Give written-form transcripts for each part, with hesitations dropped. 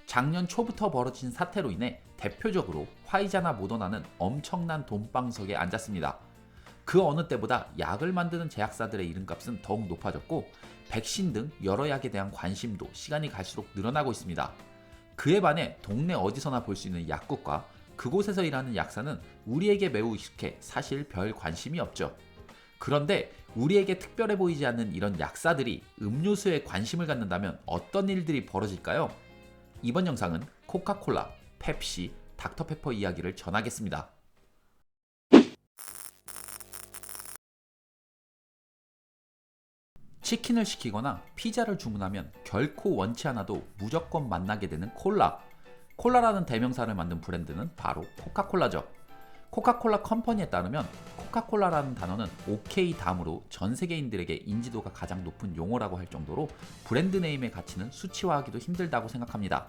작년 초부터 벌어진 사태로 인해 대표적으로 화이자나 모더나는 엄청난 돈방석에 앉았습니다. 그 어느 때보다 약을 만드는 제약사들의 이름값은 더욱 높아졌고 백신 등 여러 약에 대한 관심도 시간이 갈수록 늘어나고 있습니다. 그에 반해 동네 어디서나 볼 수 있는 약국과 그곳에서 일하는 약사는 우리에게 매우 익숙해 사실 별 관심이 없죠. 그런데 우리에게 특별해 보이지 않는 이런 약사들이 음료수에 관심을 갖는다면 어떤 일들이 벌어질까요? 이번 영상은 코카콜라, 펩시, 닥터페퍼 이야기를 전하겠습니다. 치킨을 시키거나 피자를 주문하면 결코 원치 않아도 무조건 만나게 되는 콜라. 콜라라는 대명사를 만든 브랜드는 바로 코카콜라죠. 코카콜라 컴퍼니에 따르면 코카콜라라는 단어는 OK 다음으로 전 세계인들에게 인지도가 가장 높은 용어라고 할 정도로 브랜드 네임의 가치는 수치화하기도 힘들다고 생각합니다.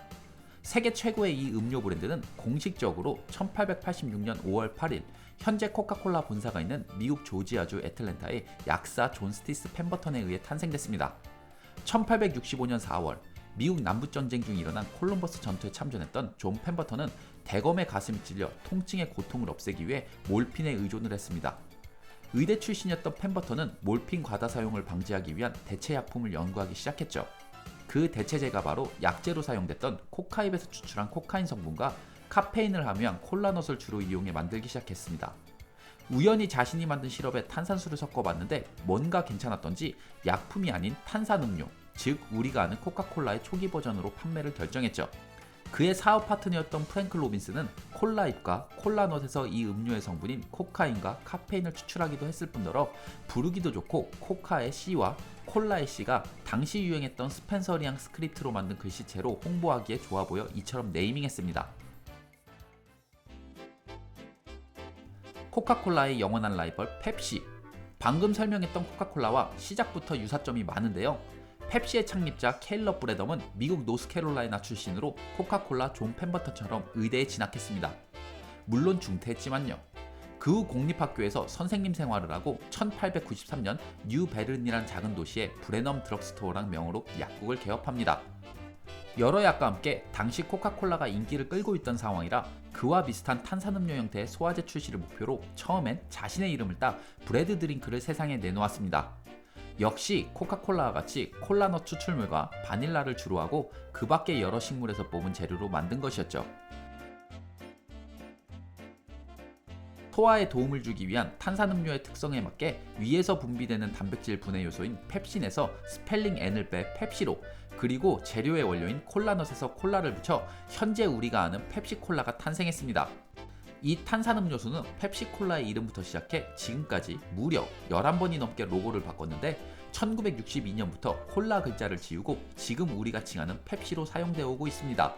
세계 최고의 이 음료 브랜드는 공식적으로 1886년 5월 8일 현재 코카콜라 본사가 있는 미국 조지아주 애틀랜타의 약사 존 스티스 펜버턴에 의해 탄생됐습니다. 1865년 4월 미국 남북전쟁 중 일어난 콜럼버스 전투에 참전했던 존 펜버턴은 대검의 가슴이 찔려 통증의 고통을 없애기 위해 몰핀에 의존을 했습니다. 의대 출신이었던 펜버턴은 몰핀 과다 사용을 방지하기 위한 대체 약품을 연구하기 시작했죠. 그 대체제가 바로 약재로 사용됐던 코카잎에서 추출한 코카인 성분과 카페인을 함유한 콜라넛을 주로 이용해 만들기 시작했습니다. 우연히 자신이 만든 시럽에 탄산수를 섞어봤는데 뭔가 괜찮았던지 약품이 아닌 탄산음료, 즉 우리가 아는 코카콜라의 초기 버전으로 판매를 결정했죠. 그의 사업 파트너였던 프랭클 로빈스는 콜라잎과 콜라넛에서 이 음료의 성분인 코카인과 카페인을 추출하기도 했을 뿐더러 부르기도 좋고 코카의 C와 콜라의 C가 당시 유행했던 스펜서리앙 스크립트로 만든 글씨체로 홍보하기에 좋아 보여 이처럼 네이밍했습니다. 코카콜라의 영원한 라이벌 펩시. 방금 설명했던 코카콜라와 시작부터 유사점이 많은데요. 펩시의 창립자 케일러 브레덤은 미국 노스캐롤라이나 출신으로 코카콜라 존 펜버턴처럼 의대에 진학했습니다. 물론 중퇴했지만요. 그 후 공립학교에서 선생님 생활을 하고 1893년 뉴 베른이란 작은 도시에 브레넘 드럭스토어란 명으로 약국을 개업합니다. 여러 약과 함께 당시 코카콜라가 인기를 끌고 있던 상황이라 그와 비슷한 탄산음료 형태의 소화제 출시를 목표로 처음엔 자신의 이름을 따 브레드 드링크를 세상에 내놓았습니다. 역시 코카콜라와 같이 콜라넛 추출물과 바닐라를 주로 하고 그 밖의 여러 식물에서 뽑은 재료로 만든 것이었죠. 소화에 도움을 주기 위한 탄산음료의 특성에 맞게 위에서 분비되는 단백질 분해 요소인 펩신에서 스펠링 N을 빼 펩시로, 그리고 재료의 원료인 콜라넛에서 콜라를 붙여 현재 우리가 아는 펩시콜라가 탄생했습니다. 이 탄산음료수는 펩시콜라의 이름부터 시작해 지금까지 무려 11번이 넘게 로고를 바꿨는데 1962년부터 콜라 글자를 지우고 지금 우리가 칭하는 펩시로 사용되어 오고 있습니다.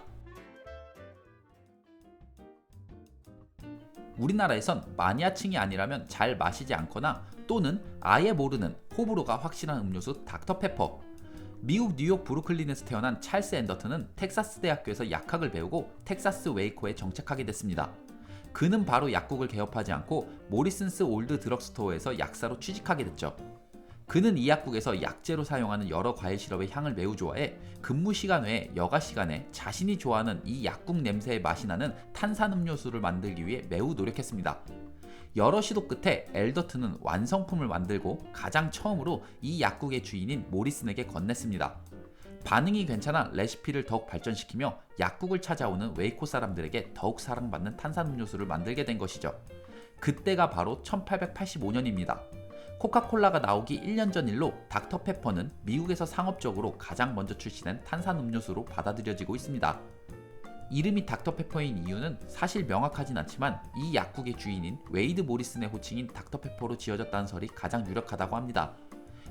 우리나라에선 마니아층이 아니라면 잘 마시지 않거나 또는 아예 모르는 호불호가 확실한 음료수 닥터페퍼. 미국 뉴욕 브루클린에서 태어난 찰스 앤더튼은 텍사스 대학교에서 약학을 배우고 텍사스 웨이코에 정착하게 됐습니다. 그는 바로 약국을 개업하지 않고 모리슨스 올드 드럭스토어에서 약사로 취직하게 됐죠. 그는 이 약국에서 약재로 사용하는 여러 과일 시럽의 향을 매우 좋아해 근무 시간 외에 여가 시간에 자신이 좋아하는 이 약국 냄새의 맛이 나는 탄산음료수를 만들기 위해 매우 노력했습니다. 여러 시도 끝에 앤더튼은 완성품을 만들고 가장 처음으로 이 약국의 주인인 모리슨에게 건넸습니다. 반응이 괜찮아 레시피를 더욱 발전시키며 약국을 찾아오는 웨이코 사람들에게 더욱 사랑받는 탄산음료수를 만들게 된 것이죠. 그때가 바로 1885년입니다. 코카콜라가 나오기 1년 전 일로 닥터페퍼는 미국에서 상업적으로 가장 먼저 출시된 탄산음료수로 받아들여지고 있습니다. 이름이 닥터페퍼인 이유는 사실 명확하진 않지만 이 약국의 주인인 웨이드 모리슨의 호칭인 닥터페퍼로 지어졌다는 설이 가장 유력하다고 합니다.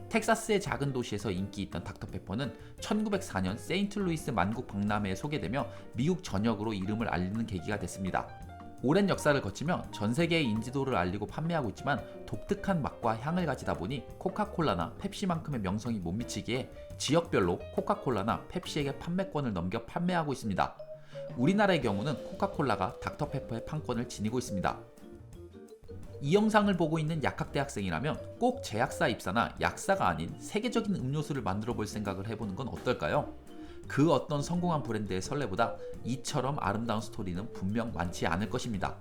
텍사스의 작은 도시에서 인기 있던 닥터페퍼는 1904년 세인트루이스 만국 박람회에 소개되며 미국 전역으로 이름을 알리는 계기가 됐습니다. 오랜 역사를 거치며 전 세계의 인지도를 알리고 판매하고 있지만 독특한 맛과 향을 가지다 보니 코카콜라나 펩시만큼의 명성이 못 미치기에 지역별로 코카콜라나 펩시에게 판매권을 넘겨 판매하고 있습니다. 우리나라의 경우는 코카콜라가 닥터페퍼의 판권을 지니고 있습니다. 이 영상을 보고 있는 약학대학생이라면 꼭 제약사 입사나 약사가 아닌 세계적인 음료수를 만들어 볼 생각을 해보는 건 어떨까요? 그 어떤 성공한 브랜드의 설레보다 이처럼 아름다운 스토리는 분명 많지 않을 것입니다.